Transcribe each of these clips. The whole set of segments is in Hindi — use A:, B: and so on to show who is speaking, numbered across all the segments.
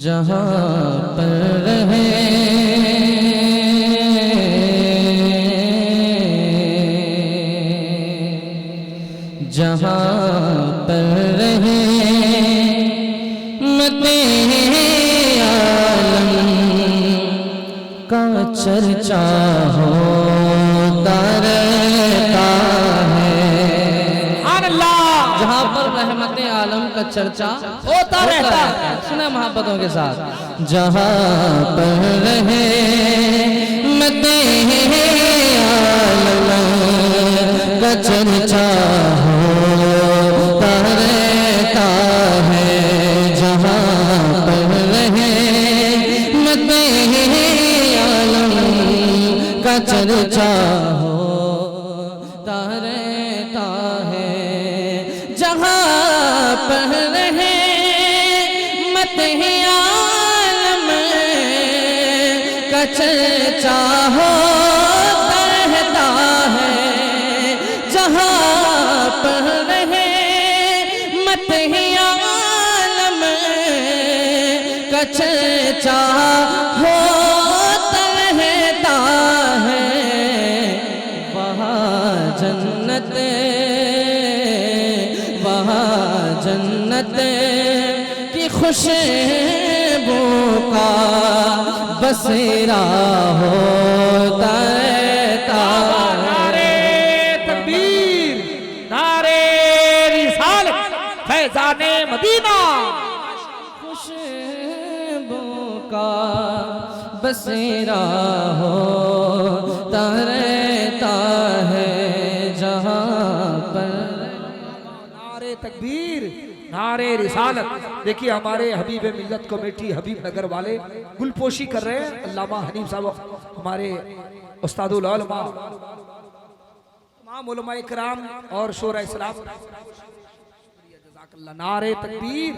A: जहाँ पर रहे जहाँ पर रहे मते आलम का चर्चा होता रहता है। जहाँ पर रहमत आलम का चर्चा होता रहता है। सुना मोहब्बतों के साथ। जहाँ पर रहे मते आलम का चर्चा होता रहता है। जहाँ पर रहे मते आलम का चर्चा होता रहता है। जहाँ पर रहे मते आलम का चर्चा होता रहता है। जहाँ पर रहे मते आलम का चर्चा होता रहता है। वहाँ जन्नत की खुशबू का बसेरा होता रहता है।
B: नारे तकबीर, नारे रिसालत, फैज़ाने मदीना।
A: खुशबू का बसेरा होता रहता है। जहाँ पर
B: नारे तकबीर, नारे रिसालत। देखिए हमारे हबीब मिल्लत कमेटी हबीब नगर वाले गुलपोशी कर रहे हैं। अल्लामा हनीफ साहब हमारे उस्तादुल उलमा, तमाम उलमा इकराम और शोरा इस्लाम। नारे तकबीर,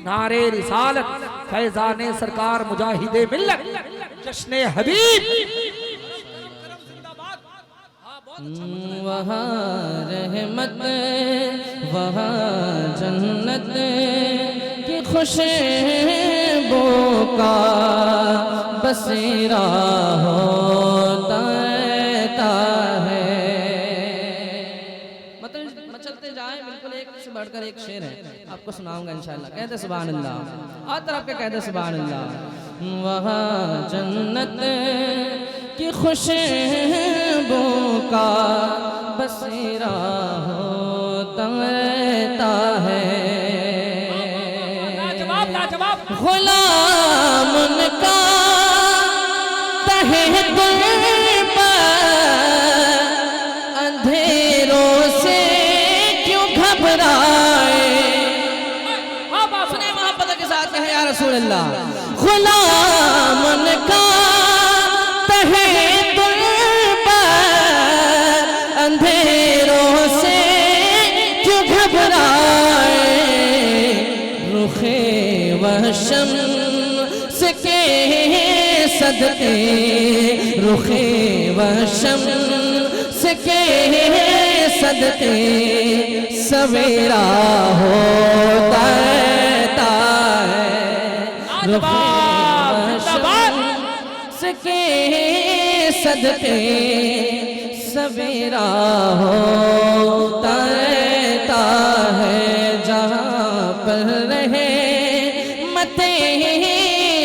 B: नारे रिसालत, फैज़ाने सरकार मुजाहिदे मिल्लत, जश्ने हबीब।
A: वहाँ रहमत वहाँ जन्नत की खुशबू का बसेरा होता रहता है। मतलब चलते जाए, बिल्कुल एक से बढ़कर एक शेर है, आपको सुनाऊंगा इंशाल्लाह। कहते सुभान अल्लाह, और तरफ के कहते सुभान अल्लाह। वहाँ जन्नत की खुशबू का बसेरा होता रहता है। गुलाम उनका तहे दिल पर अंधेरों से क्यों घबराए। सुने मोहब्बत के साथ कहे या रसूल अल्लाह। गुलाम उनका तहे दिल पर अंधेरों से क्यों घबराए। रुखे वह शम्स के सदके, रुखे वह शम्स के सदके सवेरा होता रहता है। रुखे वह शम्स के सदके सवेरा होता रहता है। जहाँ पर रहे मते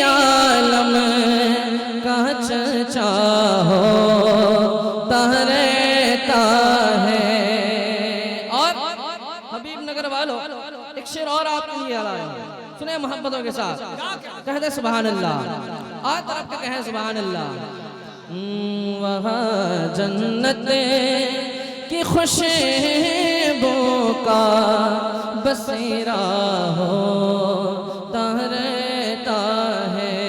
A: आलम का चर्चा होता रहता है। और हबीब नगर वालों, एक शेर और आपके लिए आया है, सुने मोहब्बतों के साथ। कहते सुभान अल्लाह, और तरफ के कहे सुभान अल्लाह। वहाँ जन्नत की खुशबू का बसेरा होता रहता है।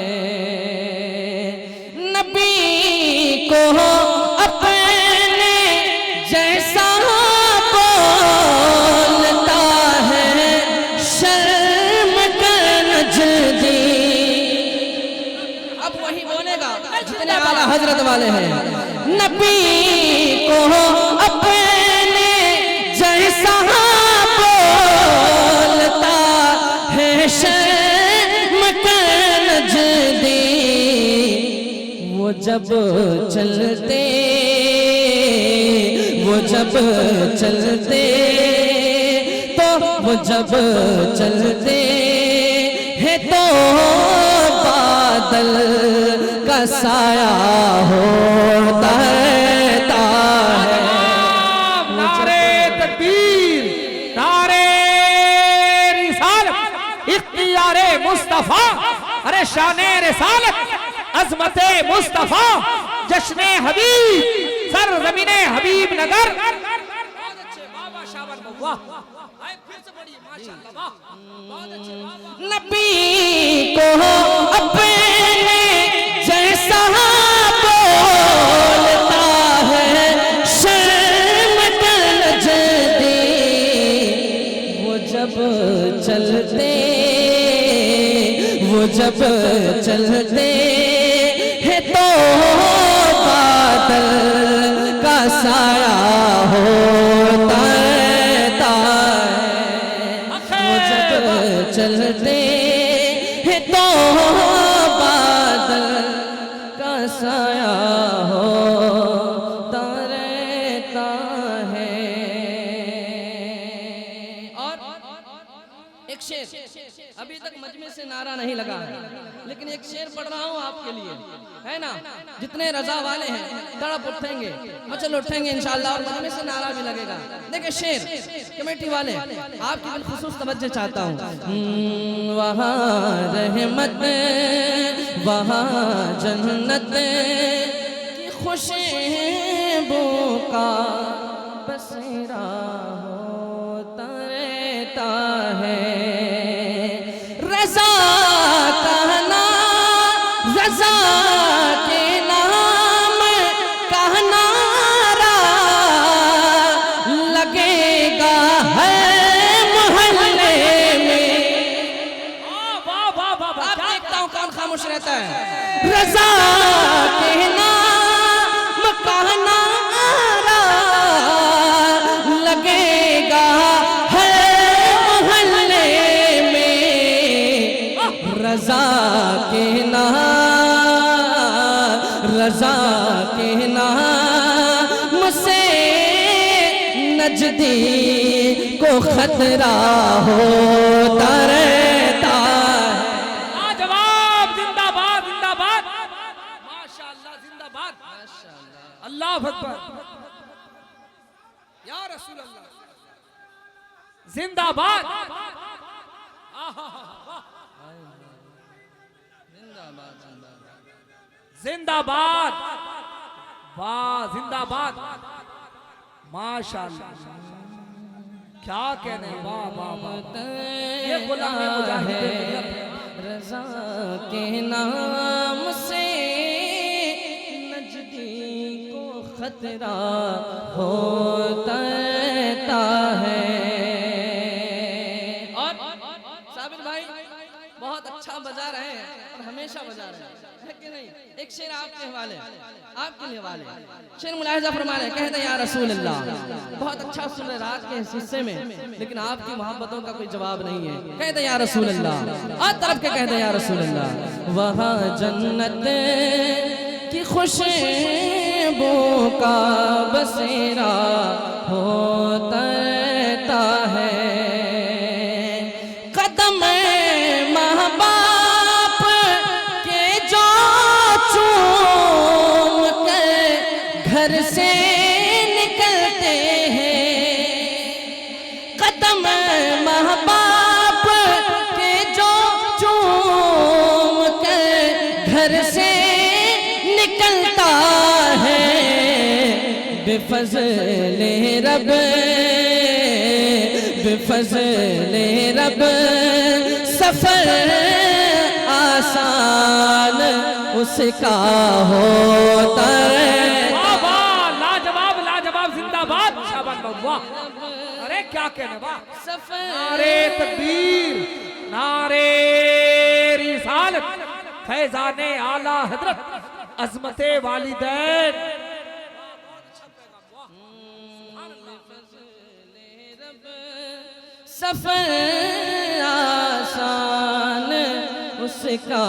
A: नबी को अपने जैसा बोलता है शर्म कर नजदी। अब वही बोलेगा जितने आला हजरत वाले हैं। नबी को अपने जैसा बोलता है शर्म कर जब चलते, वो जब चलते, तो वो जब चलते हैं तो बादल का साया होता रहता है।
B: नारे तकबीर, नारे रिसालत, इख्तियारे मुस्तफा, अरे शाने रिसालत, अज़मते मुस्तफा, जश्ने हबीब, सरज़मीने हबीब नगर।
A: नबी को अपने जैसा बोलता है शर्म नजदी, वो जब चलते, वो जब चलते हैं तो बादल का साया होता रहता है। वो जब चलते हैं तो बादल का साया होता रहता है। और एक शेर, अभी तक मजमे से नारा नहीं लगा है, लेकिन एक शेर पढ़ रहा हूँ आपके लिए, है ना। जितने रजा वाले हैं तड़प उठेंगे, मचल उठेंगे इंशाअल्लाह, और मजमे से नारा भी लगेगा। देखिए शेर, कमेटी वाले आपकी बिलखुसूस तवज्जो चाहता हूँ। वहाँ रहमत, वहाँ जन्नत की खुशबू का बसेरा होता रहता है। रज़ा कहना, रज़ा के नाम का नारा लगेगा है मोहल्ले में। आप देखता हूँ कौन खामोश रहता है। रज़ा के नाम का नारा लगेगा है मोहल्ले में। रज़ा के नाम, रज़ा के नाम से नजदी को खतरा होता रहता है।
B: जवाब जिंदाबाद, जिंदाबाद, माशाअल्लाह, जिंदाबाद, अल्लाह अकबर, या रसूल अल्लाह, जिंदाबाद, जिंदाबाद, वाह जिंदाबाद, माशाअल्लाह, क्या कहने, वाह वाह वाह, ये गुलाम मुजाहिद है।
A: रज़ा के नाम से नजदी को खतरा होता रहता है। और साबिर भाई बहुत अच्छा बजा रहे हैं और हमेशा बजा रहे हैं, है कि नहीं। एक शेर आपके हवाले, आपके लिए हवाले शेर मुलाहिजा फरमा रहे, कहते या रसूल अल्लाह, बहुत अच्छा सुन रहे रात के इस हिस्से में, लेकिन आपकी मोहब्बतों का कोई जवाब नहीं है। कहते या रसूल अल्लाह, और तरफ के कहते या रसूल अल्लाह, वहाँ जन्नत की खुशबू का बसेरा होता रहता है। कदम माँ बाप के जो चूम कर घर से निकलते हैं, कदम माँ बाप के जो चूम कर घर से निकलता है, बेफज़ले रब, बेफज़ले रब सफर आसान उसका होता है।
B: लाजवाब, लाजवाब, जिंदाबाद, शाबाश बाबा, अरे क्या कहने, वाह, नारे तकबीर, नारे रिसालत, फैज़ाने आला हजरत, अज़मते वालिदैन।
A: सफर आसान उसका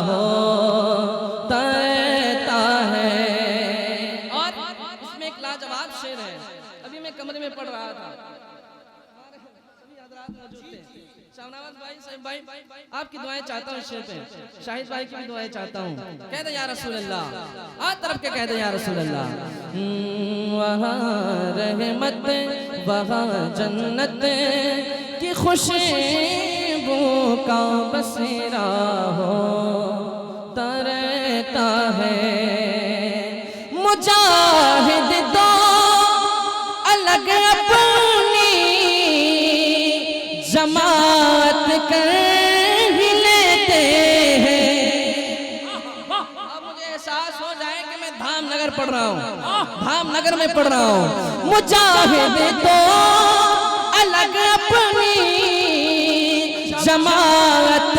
A: होता रहता है। में पढ़ रहा था, सभी हजरात मौजूद थे। शाहनवाज भाई, साहिब भाई, आपकी दुआएं चाहता हूँ शेर पे, शाहिद भाई की भी दुआएं चाहता हूँ। कहते या रसूल अल्लाह, आज तरफ के कहते या रसूल अल्लाह। वहाँ रहमत वहाँ जन्नत की खुशबू का बसेरा हो तरता है। मुजाहिद दो अलग अपनी जमात कर ही लेते हैं। अब मुझे एहसास हो जाए कि मैं धामनगर पढ़ रहा हूँ, धामनगर में पढ़ रहा हूँ। मुजाहिद तो अलग अपनी जमात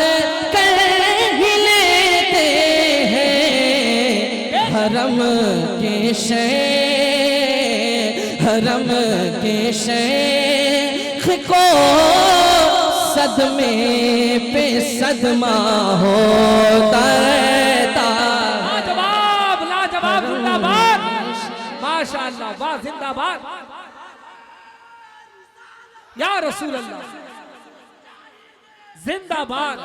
A: कर ही लेते हैं। हरम के शेख को सदमे पे सदमा होता रहता।
B: लाजवाब लाजवाब, जिंदाबाद, माशाअल्लाह, वाह, जिंदाबाद या रसूल अल्लाह, जिंदाबाद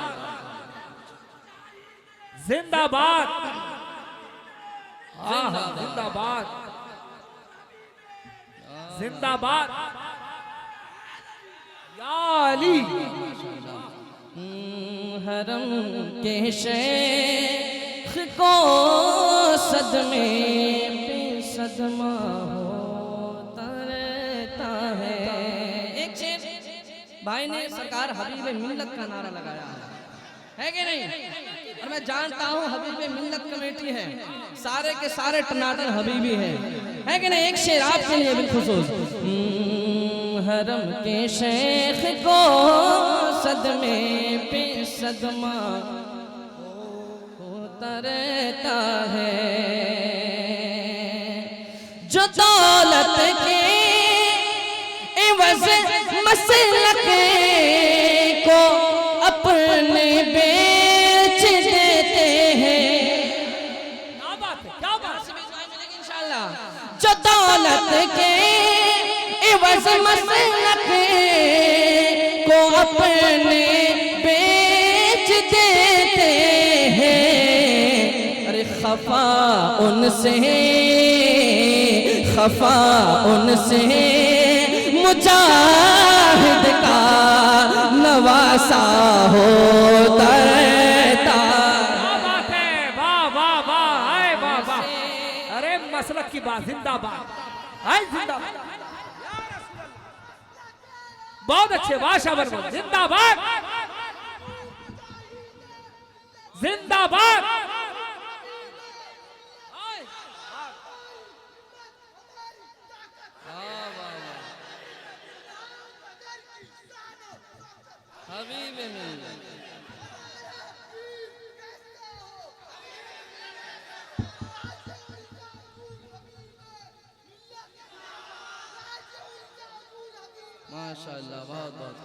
B: जिंदाबाद, जिंदाबाद जिंदाबाद या अली।
A: हरम के शेख को सदमे पे सदमा होता रहता है। एक शेर भाई ने सरकार हबीब मिल्लत का नारा लगाया है कि नहीं? और मैं जानता हूँ हबीब मिल्लत कमेटी है, सारे के सारे टनाटन हबीबी है कि नहीं? एक शेर आपके लिए बिलखुसूस। हरम के शेख को सदमे पे सदमा होता रहता है। जो दौलत के एवज मसलक को अपने बेच देते हैं।
B: क्या बात है, क्या बात है।
A: इंशाल्लाह जो दौलत के एवज मसलक को अपने बेच देते हैं। अरे खफा उनसे मुजाहिद का नवासा होता रहता।
B: क्या बात है, वाह वाह वाह, आए वाह वाह। अरे मसलक की बात, जिंदाबाद, आए जिंदाबाद, बहुत अच्छे, वाह शाबाश, जिंदाबाद जिंदाबाद।
A: हबीब मिल्लत माशाअल्लाह, बहुत बहुत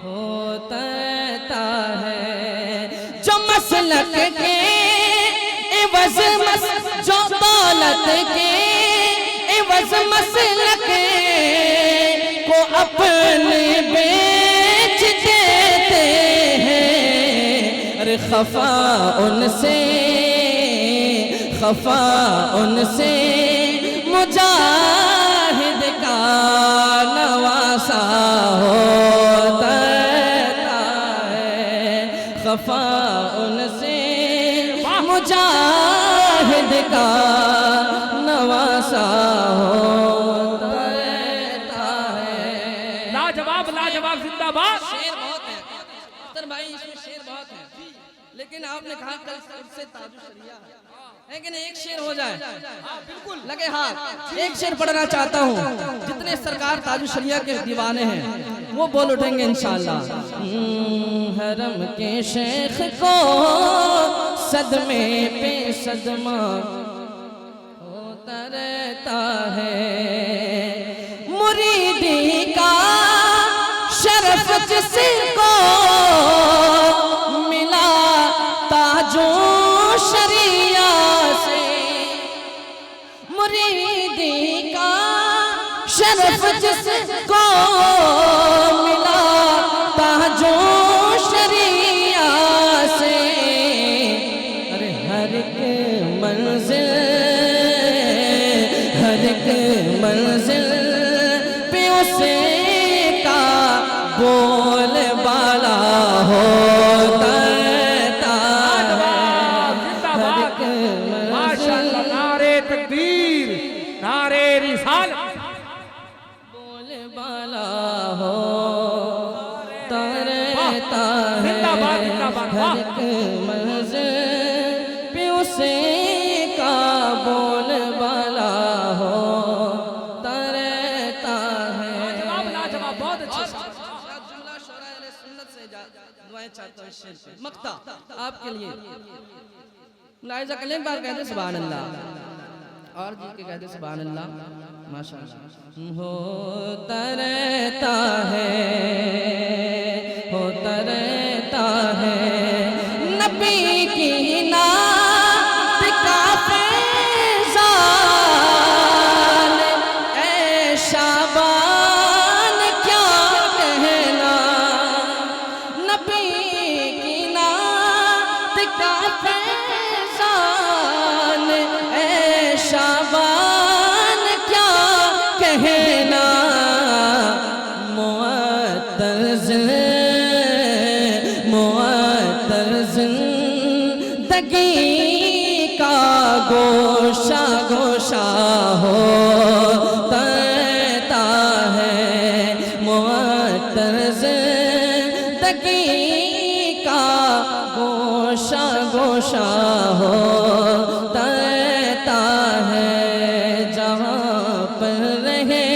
A: होता है जो मसलक के एवज जो दौलत के एवज मसलक को अपने बेच देते हैं। अरे खफा उनसे मुजाहिद का नवासा होता है। खफा उनसे मुजाहिद का नवासा होता है।
B: लाजवाब लाजवाब, जिंदाबाद।
A: शेर बहुत है अख्तर भाई, इसमें शेर बहुत है, लेकिन आपने कहा कल सबसे ताजुल शरिया है कि नहीं? एक शेर हो जाए, बिल्कुल लगे हाथ। एक शेर पढ़ना चाहता हूँ, जितने सरकार ताजुल शरिया के दीवाने हैं वो बोल उठेंगे इंशाअल्लाह। हरम के शेख को सदमे पे सदमा होता रहता है। मुरीदी का शरफ जिसको मिला ताजो शरिया से। मुरीदी का शरफ जिसको मिला ताजो शरिया से, अरे हर एक मंजिल पे उसे का बोल बाला होता
B: माशाअल्लाह। नारे तकबीर, नारे रिसालत,
A: बोल बाला हो तरता है।
B: जिंदाबाद जिंदाबाद।
A: हर एक मंजिल पे उसे का बोल बाला हो तरता है।
B: लाजवाब, बहुत अच्छे से।
A: जुमला शोरा अहले सुन्नत से दुआएं चाहता हूं शेर पे मक्ता आपके लिए। मुलाहिजा कर लें, एक बार कहते सुभान अल्लाह और जी के कहते सुभान अल्लाह। माशाअल्लाह। होता रहता है नबी की नात का फैज़ान, ऐ शाबान क्या कहना, नबी की नात का फैज़ान, ऐ शाबान क्या कहना, मुअत्तर ज़िंदगी का गोशा गोशा होता है, मुअत्तर ज़िंदगी का गोशा गोशा होता है। जहाँ पर रहे